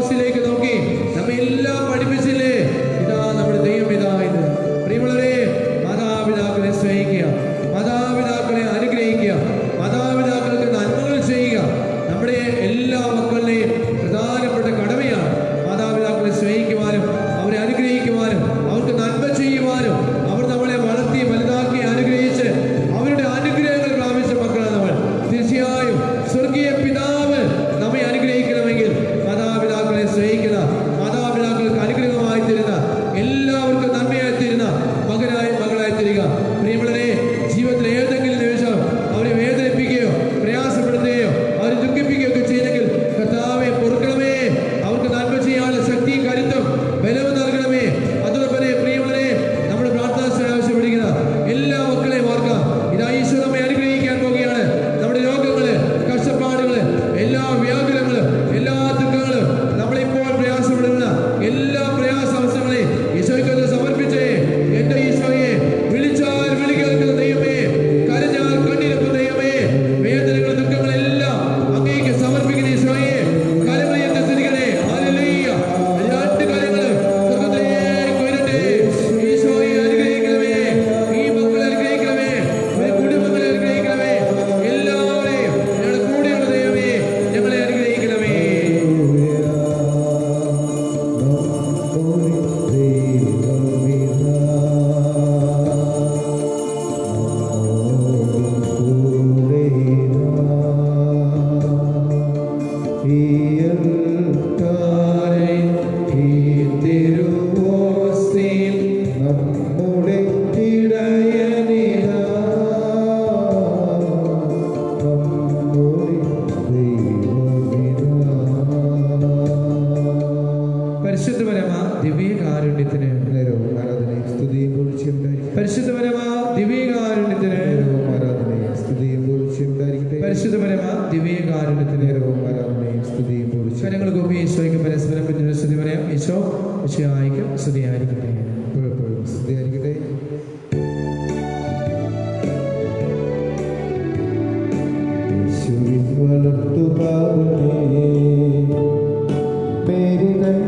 ക്രോസിലേക്ക് നോക്കി നമ്മെ എല്ലാം പഠിപ്പിച്ചില്ലേ? ഇതാ നമ്മുടെ ദൈവം, ഇതാ ഇത്. പ്രിയമുള്ളവരെ, മാതാപിതാക്കളെ സ്നേഹിക്കുക, മാതാപിതാക്കളെ അനുഗ്രഹിക്കുക, മാതാപിതാക്കൾക്ക് നന്മകൾ ചെയ്യുക. നമ്മുടെ എല്ലാ മക്കളുടെയും പ്രധാനപ്പെട്ട കടമയാണ് മാതാപിതാക്കളെ സ്നേഹിക്കുവാനും അവരെ അനുഗ്രഹിക്കുവാനും അവർക്ക് നന്മ ചെയ്യുവാനും. അവർ നമ്മളെ വളർത്തി വലുതാക്കി അനുഗ്രഹിച്ച് അവരുടെ അനുഗ്രഹങ്ങൾ പ്രാപിച്ച മക്കളാണ് നമ്മൾ. തീർച്ചയായും സ്വർഗീയ പിതാവ് നമ്മെ അനുഗ്രഹിക്കണമെങ്കിൽ മാതാപിതാക്കളെ സ്നേഹിക്കുന്ന, മാതാപിതാക്കൾക്ക് അനുഗ്രഹമായി തരുന്ന, എല്ലാവർക്കും നന്മയായി തരുന്ന മകനായി മകളായി തരിക. പ്രിയമുള്ളവരെ, ജീവിതത്തിൽ ഏതെങ്കിലും നിമിഷം അവരെ വേദനിപ്പിക്കുകയോ പ്രയാസപ്പെടുത്തുകയോ അവരെ ദുഃഖിപ്പിക്കുകയോ ഒക്കെ ചെയ്തെങ്കിൽ കർത്താവേ പൊറുക്കണമേ, അവർക്ക് നന്മ ചെയ്യാനുള്ള ശക്തിയും കരുത്തും ബലവും നൽകണമേ. അതോടൊപ്പം പ്രിയമുള്ളവരെ, നമ്മുടെ പ്രാർത്ഥന ആവശ്യപ്പെടുന്ന എല്ലാ മക്കളെയും ഓർക്കാം. ഇതാ ഈശോ നമ്മെ അനുഗ്രഹിക്കാൻ പോകുകയാണ്. നമ്മുടെ രോഗങ്ങള്, കഷ്ടപ്പാടുകള്, എല്ലാ വ്യാകുലങ്ങളും, എല്ലാ ദുഃഖങ്ങളും, നമ്മളിപ്പോൾ പ്രയാസപ്പെടുന്ന എല്ലാ പ്രയാസാവസ്ഥകളെയും ഈശോയ്ക്ക് സമർപ്പിച്ചേ. എന്റെ ഈശോയെ, വിളിച്ചാൽ വിളി കേൾക്കുന്ന ദൈവമേ, കരഞ്ഞാൽ കണ്ണീരൊപ്പം ദൈവമേ, വേദനകളും ദുഃഖങ്ങളെല്ലാം അങ്ങേക്ക് സമർപ്പിക്കുന്ന ഈശോയെ, കരമയത്തെ തിരികണേ. ഹല്ലേലൂയ. രണ്ട് കരങ്ങളും സ്വർഗ്ഗത്തിലേക്ക് ഉയരട്ടെ. ഈശോയെ അനുഗ്രഹിക്കണമേ, ഈ മക്കളെ അനുഗ്രഹിക്കണമേ, ഈ കുടുംബങ്ങളെ അനുഗ്രഹിക്കണമേ, എല്ലാവരെയും ഞങ്ങളുടെ കൂടെയുള്ള ദൈവമേ ഞങ്ങളെ അനുഗ്രഹിക്കണമേ. നമ്മുടെ ഇടയനിതാ, നമ്മുടെ ദൈവമിതാ. പരിശുദ്ധപരമാ ദിവ്യകാരുണ്യത്തിന്, നേരവും ആരാധനയും സ്തുതിയും പുകഴ്ചയും ഉണ്ടായിരിക്കട്ടെ. പരിശുദ്ധപരമാ ദിവ്യകാരുണ്യത്തിന്, നേരവും ആരാധനയും സ്തുതിയും പുകഴ്ചയും ഉണ്ടായിരിക്കട്ടെ. പരിശുദ്ധപരമാ ദിവ്യകാരുണ്യത്തിന്. നേരവും ആരാധനയും സ്തുതിയും പുകഴ്ചയും കരങ്ങൾ കൂപ്പി ഈശോയ്ക്ക് പരസ്പരം പിന്നീട് സ്തുതി പറയാം. ഈശോ ഈശോയ്ക്ക് സ്തുതിയായിരിക്കട്ടെ. എപ്പോഴും സ്തുതിയായിരിക്കട്ടെ. യേശുവിൻ വളർത്തുപാദമേ, മേരി തൻ